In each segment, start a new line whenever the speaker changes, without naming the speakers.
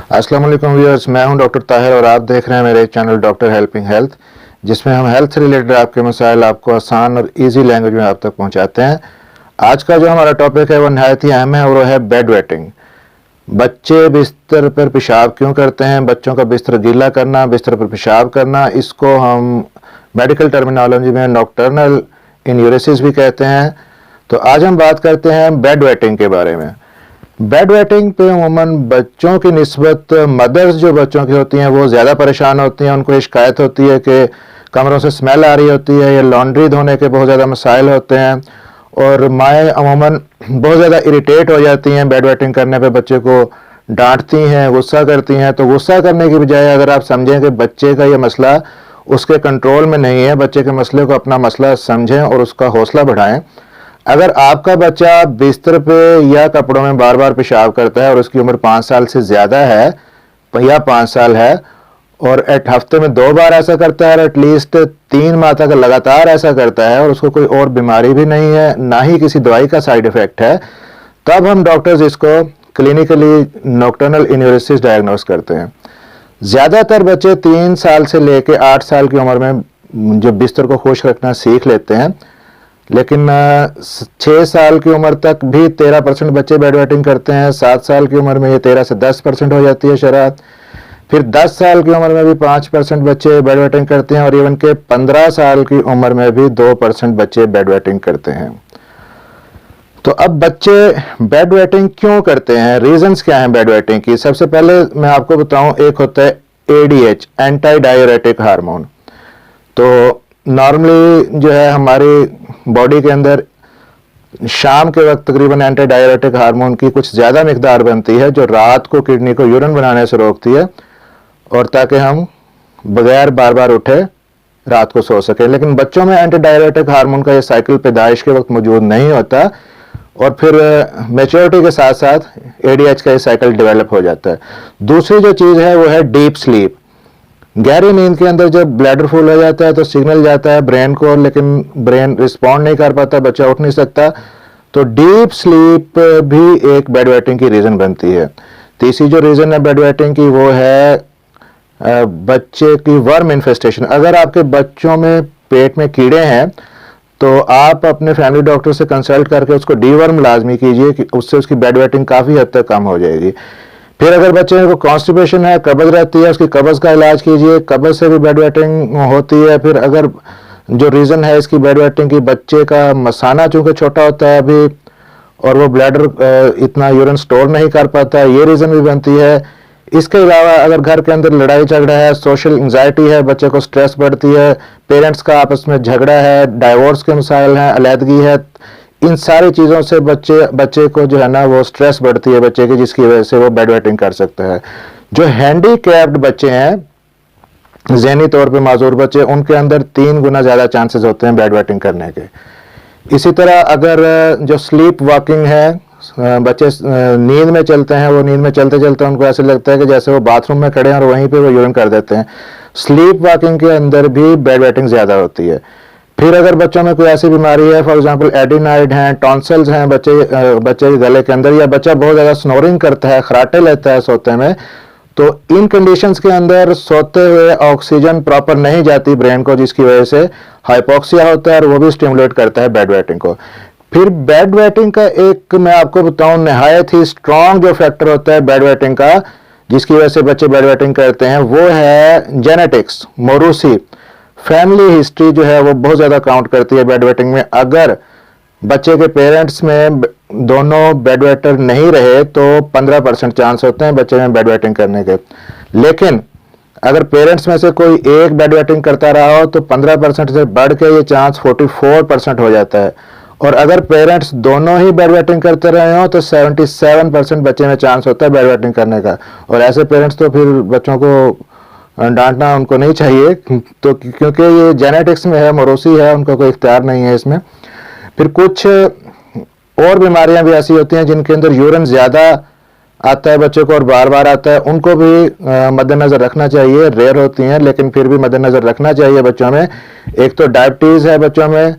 अस्सलाम वालेकुम व्यूअर्स, मैं हूं डॉक्टर ताहिर और आप देख रहे हैं मेरे चैनल डॉक्टर हेल्पिंग हेल्थ, जिसमें हम हेल्थ से रिलेटेड आपके मसाइल आपको आसान और इजी लैंग्वेज में आप तक पहुंचाते हैं। आज का जो हमारा टॉपिक है वो नहायत ही अहम है और वो है बेड वेटिंग। बच्चे बिस्तर पर पेशाब क्यों करते हैं, बच्चों का बिस्तर गीला करना, बिस्तर पर पेशाब करना, इसको हम मेडिकल टर्मिनोलॉजी में नॉक्टर्नल इन्यूरेसिस भी कहते हैं। तो आज हम बात करते हैं बेड वेटिंग के बारे में। बेड वेटिंग पे अमूमन बच्चों की निस्बत मदर्स जो बच्चों की होती हैं वो ज़्यादा परेशान होती हैं। उनको ये शिकायत होती है कि कमरों से स्मेल आ रही होती है या लॉन्ड्री धोने के बहुत ज़्यादा मसाइल होते हैं, और माएँ अमूमन बहुत ज़्यादा इरिटेट हो जाती हैं बेड वेटिंग करने पे, बच्चे को डांटती हैं, गुस्सा करती हैं। तो गुस्सा करने की बजाय अगर आप समझें कि बच्चे का ये मसला उसके कंट्रोल में नहीं है, बच्चे के मसले को अपना मसला समझें और उसका हौसला बढ़ाएं। अगर आपका बच्चा बिस्तर पे या कपड़ों में बार बार पेशाब करता है और उसकी उम्र 5 साल से ज़्यादा है या 5 साल है, और हफ्ते में 2 बार ऐसा करता है और एटलीस्ट 3 माह तक लगातार ऐसा करता है और उसको कोई और बीमारी भी नहीं है, ना ही किसी दवाई का साइड इफ़ेक्ट है, तब हम डॉक्टर्स इसको क्लिनिकली नॉक्टर्नल इन्यूरेसिस डायग्नोस करते हैं। ज़्यादातर बच्चे 3 साल से लेकर 8 साल की उम्र में जो बिस्तर को खुश रखना सीख लेते हैं, लेकिन 6 साल की उम्र तक भी 13% बच्चे बेड वेटिंग करते हैं। 7 साल की उम्र में ये 13 से 10% हो जाती है शरह। फिर 10 साल की उम्र में भी 5% बच्चे बेड वेटिंग करते हैं, और इवन के 15 साल की उम्र में भी 2% बच्चे बेड वेटिंग करते हैं। तो अब बच्चे बेड वेटिंग क्यों करते हैं, रीजंस क्या हैं बेड वेटिंग की? सबसे पहले मैं आपको बताऊं, एक होता है ADH, एंटी डाययूरेटिक हार्मोन। तो नॉर्मली जो है हमारी बॉडी के अंदर शाम के वक्त तकरीबन एंटी डाययूरेटिक हार्मोन की कुछ ज़्यादा मिकदार बनती है, जो रात को किडनी को यूरिन बनाने से रोकती है, और ताकि हम बगैर बार बार उठे रात को सो सकें। लेकिन बच्चों में एंटी डाययूरेटिक हार्मोन का ये साइकिल पैदाइश के वक्त मौजूद नहीं होता, और फिर मैच्योरिटी के साथ साथ ADH का ये साइकिल डेवलप हो जाता है। दूसरी जो चीज़ है वो है डीप स्लीप। गहरी नींद के अंदर जब ब्लैडर फुल हो जाता है तो सिग्नल जाता है ब्रेन को, लेकिन ब्रेन रिस्पॉन्ड नहीं कर पाता, बच्चा उठ नहीं सकता। तो डीप स्लीप भी एक बेड वेटिंग की रीज़न बनती है। तीसरी जो रीज़न है बेड वेटिंग की वो है बच्चे की वर्म इन्फेस्टेशन। अगर आपके बच्चों में पेट में कीड़े हैं तो आप अपने फैमिली डॉक्टर से कंसल्ट करके उसको डीवर्म लाजमी कीजिए, कि उससे उसकी बेड वेटिंग काफ़ी हद तक कम हो जाएगी। फिर अगर बच्चे को कॉन्स्टिपेशन है, कब्ज़ रहती है, उसकी कब्ज़ का इलाज कीजिए, कब्ज़ से भी बेड वेटिंग होती है। फिर अगर जो रीज़न है इसकी बेड वेटिंग की, बच्चे का मसाना चूँकि छोटा होता है अभी और वो ब्लैडर इतना यूरिन स्टोर नहीं कर पाता, ये रीज़न भी बनती है। इसके अलावा अगर घर के अंदर लड़ाई झगड़ा है, सोशल एंजाइटी है, बच्चे को स्ट्रेस बढ़ती है, पेरेंट्स का आपस में झगड़ा है, डाइवोर्स के मसाइल हैं, अलहदगी है, इन सारी चीज़ों से बच्चे को जो है ना वो स्ट्रेस बढ़ती है बच्चे की, जिसकी वजह से वो बेड वेटिंग कर सकता है। जो हैंडीकैप्ड बच्चे हैं, ज़हनी तौर पे माजूर बच्चे, उनके अंदर 3 गुना ज़्यादा चांसेस होते हैं बेड वेटिंग करने के। इसी तरह अगर जो स्लीप वॉकिंग है, बच्चे नींद में चलते हैं, वो नींद में चलते चलते उनको ऐसे लगता है कि जैसे वो बाथरूम में खड़े हैं और वहीं पे वो यूरिन कर देते हैं। स्लीप वॉकिंग के अंदर भी बेड वेटिंग ज़्यादा होती है। फिर अगर बच्चों में कोई ऐसी बीमारी है, फॉर एग्जांपल एडिनाइड हैं, टॉन्सिल्स हैं बच्चे के गले के अंदर, या बच्चा बहुत ज़्यादा स्नोरिंग करता है, खराटे लेता है सोते में, तो इन कंडीशंस के अंदर सोते हुए ऑक्सीजन प्रॉपर नहीं जाती ब्रेन को, जिसकी वजह से हाइपोक्सिया होता है और वो भी स्टिमुलेट करता है बेड वेटिंग को। फिर बेड वेटिंग का एक मैं आपको बताऊं नहायत ही स्ट्रॉन्ग जो फैक्टर होता है बेड वेटिंग का, जिसकी वजह से बच्चे बेड वेटिंग करते हैं, वो है जेनेटिक्स, मोरूसी। फैमिली हिस्ट्री जो है वो बहुत ज़्यादा काउंट करती है बेड वेटिंग में। अगर बच्चे के पेरेंट्स में दोनों बेड वेटर नहीं रहे तो 15% चांस होते हैं बच्चे में बेड वेटिंग करने के। लेकिन अगर पेरेंट्स में से कोई एक बेड वेटिंग करता रहा हो तो 15% से बढ़ के ये चांस 44% हो जाता है। और अगर पेरेंट्स दोनों ही बेड वेटिंग करते रहे हो तो 77% बच्चे में चांस होता है बेड वेटिंग करने का। और ऐसे पेरेंट्स तो फिर बच्चों को डांटना उनको नहीं चाहिए, तो क्योंकि ये जेनेटिक्स में है, मोरोसी है, उनका कोई इख्तियार नहीं है इसमें। फिर कुछ और बीमारियां भी ऐसी होती हैं जिनके अंदर यूरिन ज़्यादा आता है बच्चे को और बार बार आता है, उनको भी मद्देनज़र रखना चाहिए। रेयर होती हैं लेकिन फिर भी मद्देनज़र रखना चाहिए बच्चों में। एक तो डायबिटीज़ है बच्चों में,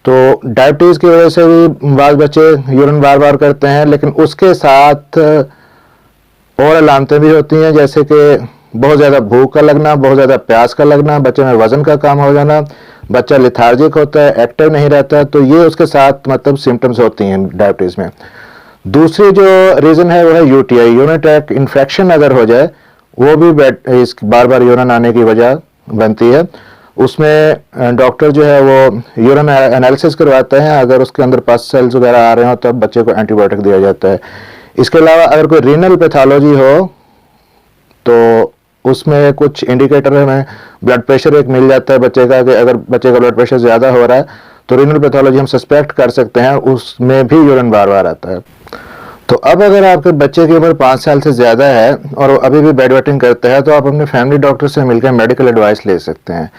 तो डायबिटीज़ की वजह से भी बाज़ बच्चे यूरिन बार बार करते हैं, लेकिन उसके साथ और अलामतें भी होती हैं, जैसे कि बहुत ज़्यादा भूख का लगना, बहुत ज़्यादा प्यास का लगना, बच्चे में वज़न का कम हो जाना, बच्चा लेथार्जिक होता है, एक्टिव नहीं रहता, तो ये उसके साथ मतलब सिम्टम्स होती हैं डायबिटीज़ में। दूसरी जो रीज़न है वो है यूटीआई, यूरिनरी ट्रैक्ट इन्फेक्शन अगर हो जाए, वो भी इस बार बार यूरिन आने की वजह बनती है। उसमें डॉक्टर जो है वो यूरिन एनालिसिस करवाते हैं, अगर उसके अंदर पस सेल्स वगैरह आ रहे हो तब बच्चे को एंटीबायोटिक दिया जाता है। इसके अलावा अगर कोई रीनल पैथोलॉजी हो तो उसमें कुछ इंडिकेटर हमें ब्लड प्रेशर एक मिल जाता है बच्चे का, कि अगर बच्चे का ब्लड प्रेशर ज़्यादा हो रहा है तो रीनल पैथोलॉजी हम सस्पेक्ट कर सकते हैं, उसमें भी यूरिन बार बार आता है। तो अब अगर आपके बच्चे की उम्र 5 साल से ज़्यादा है और वो अभी भी बेड वेटिंग करता है, तो आप अपने फैमिली डॉक्टर से मिलकर मेडिकल एडवाइस ले सकते हैं।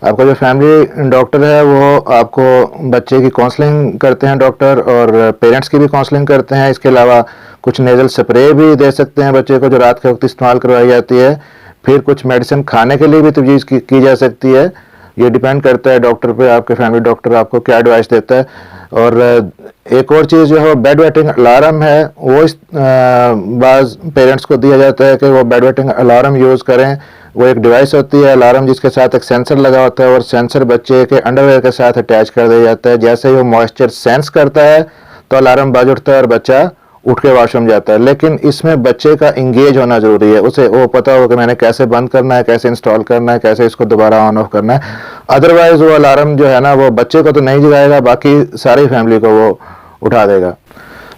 आपका जो फैमिली डॉक्टर है वो आपको बच्चे की काउंसलिंग करते हैं डॉक्टर, और पेरेंट्स की भी काउंसलिंग करते हैं। इसके अलावा कुछ नेज़ल स्प्रे भी दे सकते हैं बच्चे को, जो रात के वक्त इस्तेमाल करवाई जाती है। फिर कुछ मेडिसिन खाने के लिए भी तजवीज़ की जा सकती है। ये डिपेंड करता है डॉक्टर पे, आपके फैमिली डॉक्टर आपको क्या एडवाइस देता है। और एक और चीज़ जो है बेड वेटिंग अलार्म है, वो इस बाज़ पेरेंट्स को दिया जाता है कि वो बेड वेटिंग अलार्म यूज़ करें। वो एक डिवाइस होती है अलार्म, जिसके साथ एक सेंसर लगा होता है, और सेंसर बच्चे के अंडरवेयर के साथ अटैच कर दिया जाता है। जैसे ही वो मॉइस्चर सेंस करता है तो अलार्म बज उठता है और बच्चा उठ के वॉशरूम जाता है। लेकिन इसमें बच्चे का इंगेज होना ज़रूरी है, उसे वो पता हो कि मैंने कैसे बंद करना है, कैसे इंस्टॉल करना है, कैसे इसको दोबारा ऑन ऑफ करना है। अदरवाइज वो अलार्म जो है ना, वो बच्चे को तो नहीं जगाएगा, बाकी सारी फैमिली को वो उठा देगा।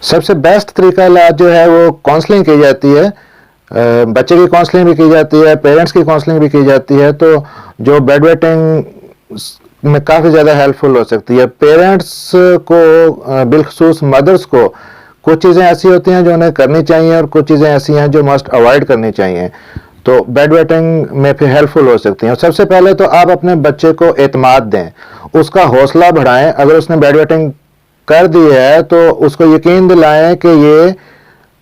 सबसे बेस्ट तरीका इलाज जो है वो काउंसलिंग की जाती है। बच्चे की काउंसलिंग भी की जाती है, पेरेंट्स की काउंसलिंग भी की जाती है, तो जो बेड वेटिंग में काफ़ी ज़्यादा हेल्पफुल हो सकती है। पेरेंट्स को बिलखसूस मदर्स को कुछ चीज़ें ऐसी होती हैं जो उन्हें करनी चाहिए, और कुछ चीज़ें ऐसी हैं जो मस्ट अवॉइड करनी चाहिए, तो बेड वेटिंग में फिर हेल्पफुल हो सकती हैं। सबसे पहले तो आप अपने बच्चे को एतमाद दें, उसका हौसला बढ़ाएं। अगर उसने बेड वेटिंग कर दी है तो उसको यकीन दिलाएं कि ये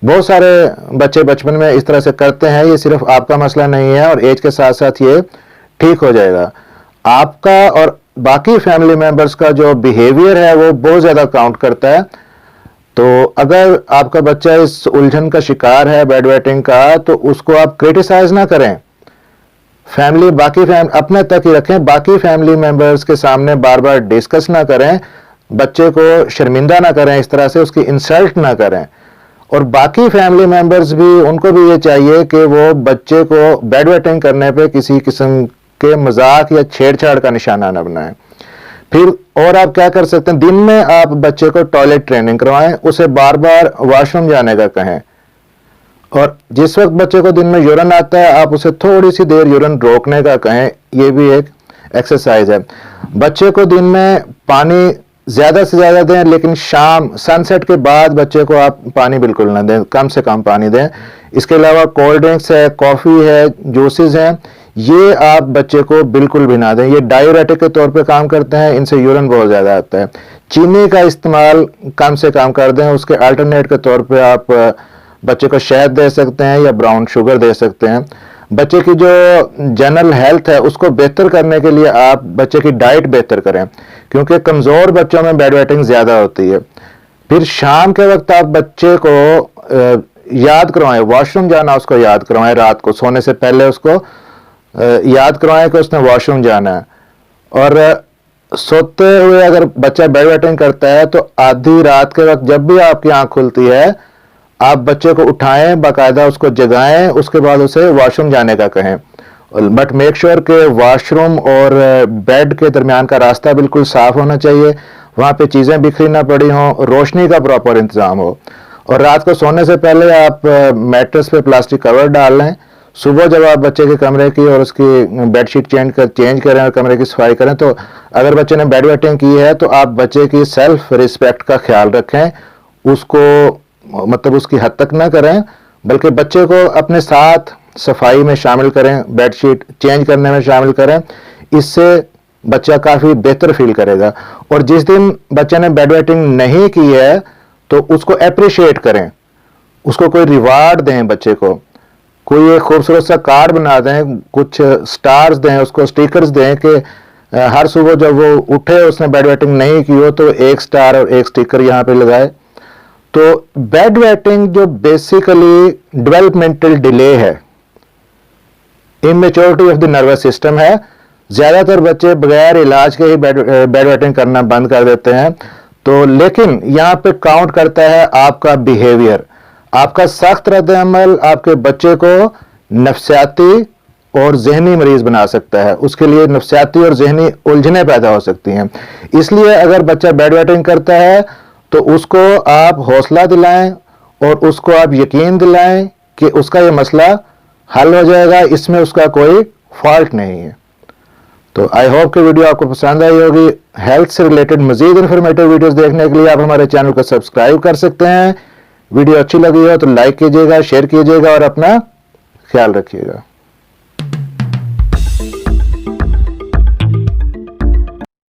बहुत सारे बच्चे बचपन में इस तरह से करते हैं, ये सिर्फ आपका मसला नहीं है, और एज के साथ साथ ये ठीक हो जाएगा। आपका और बाकी फैमिली मेंबर्स का जो बिहेवियर है वो बहुत ज़्यादा काउंट करता है। तो अगर आपका बच्चा इस उलझन का शिकार है बेड वेटिंग का, तो उसको आप क्रिटिसाइज ना करें, अपने तक ही रखें, बाकी फैमिली मेंबर्स के सामने बार बार डिस्कस ना करें, बच्चे को शर्मिंदा ना करें, इस तरह से उसकी इंसल्ट ना करें। और बाकी फैमिली मेंबर्स भी, उनको भी ये चाहिए कि वो बच्चे को बेड वेटिंग करने पे किसी किस्म के मजाक या छेड़छाड़ का निशाना न बनाएं। फिर और आप क्या कर सकते हैं, दिन में आप बच्चे को टॉयलेट ट्रेनिंग करवाएं, उसे बार बार वॉशरूम जाने का कहें, और जिस वक्त बच्चे को दिन में यूरिन आता है आप उसे थोड़ी सी देर यूरिन रोकने का कहें। ये भी एक एक्सरसाइज है। बच्चे को दिन में पानी ज़्यादा से ज़्यादा दें, लेकिन शाम सनसेट के बाद बच्चे को आप पानी बिल्कुल ना दें, कम से कम पानी दें। इसके अलावा कोल्ड ड्रिंक्स है, कॉफ़ी है, जूसेस हैं, ये आप बच्चे को बिल्कुल भी ना दें। ये डायूरेटिक के तौर पे काम करते हैं, इनसे यूरिन बहुत ज़्यादा आता है। चीनी का इस्तेमाल कम से कम कर दें, उसके अल्टरनेट के तौर पे आप बच्चे को शहद दे सकते हैं या ब्राउन शुगर दे सकते हैं। बच्चे की जो जनरल हेल्थ है उसको बेहतर करने के लिए आप बच्चे की डाइट बेहतर करें, क्योंकि कमज़ोर बच्चों में बेड वेटिंग ज़्यादा होती है। फिर शाम के वक्त आप बच्चे को याद करवाएं, वॉशरूम जाना उसको याद करवाएं, रात को सोने से पहले उसको याद करवाएं कि उसने वॉशरूम जाना है। और सोते हुए अगर बच्चा बेड वेटिंग करता है तो आधी रात के वक्त जब भी आपकी आंख खुलती है आप बच्चे को उठाएं, बाकायदा उसको जगाएं, उसके बाद उसे वॉशरूम जाने का कहें। बट मेक श्योर कि वॉशरूम और बेड के दरमियान का रास्ता बिल्कुल साफ होना चाहिए, वहाँ पे चीज़ें बिखरी ना पड़ी हों, रोशनी का प्रॉपर इंतज़ाम हो। और रात को सोने से पहले आप मैट्रेस पे प्लास्टिक कवर डाल लें। सुबह जब आप बच्चे के कमरे की और उसकी बेडशीट चेंज करें और कमरे की सफाई करें, तो अगर बच्चे ने बेड वेटिंग की है तो आप बच्चे की सेल्फ रिस्पेक्ट का ख्याल रखें, उसको मतलब उसकी हद तक ना करें, बल्कि बच्चे को अपने साथ सफाई में शामिल करें, बेडशीट चेंज करने में शामिल करें। इससे बच्चा काफ़ी बेहतर फील करेगा। और जिस दिन बच्चे ने बेड वेटिंग नहीं की है तो उसको अप्रिशिएट करें, उसको कोई रिवार्ड दें, बच्चे को कोई एक खूबसूरत सा कार्ड बना दें, कुछ स्टार्स दें, उसको स्टिकर्स दें कि हर सुबह जब वो उठे उसने बेड वेटिंग नहीं की हो तो एक स्टार और एक स्टिकर यहाँ पे लगाए। तो बेड वेटिंग जो बेसिकली डेवलपमेंटल डिले है, immaturity of the nervous system है। ज्यादातर बच्चे बगैर इलाज के ही बेड वेटिंग करना बंद कर देते हैं। तो लेकिन यहां पे काउंट करता है आपका बिहेवियर, आपका सख्त रद्द-ए-अमल आपके बच्चे को नफ्सियाती और जहनी मरीज बना सकता है। उसके लिए नफ्सियाती और जहनी उलझनें पैदा हो सकती हैं। इसलिए अगर बच्चा बेड वेटिंग करता है तो उसको आप हौसला दिलाएं और उसको आप यकीन दिलाएं कि उसका ये मसला हल हो जाएगा, इसमें उसका कोई फॉल्ट नहीं है। तो आई होप कि वीडियो आपको पसंद आई होगी। हेल्थ से रिलेटेड मजीद इंफॉर्मेटिव वीडियोस देखने के लिए आप हमारे चैनल को सब्सक्राइब कर सकते हैं। वीडियो अच्छी लगी हो तो लाइक कीजिएगा, शेयर कीजिएगा और अपना ख्याल रखिएगा।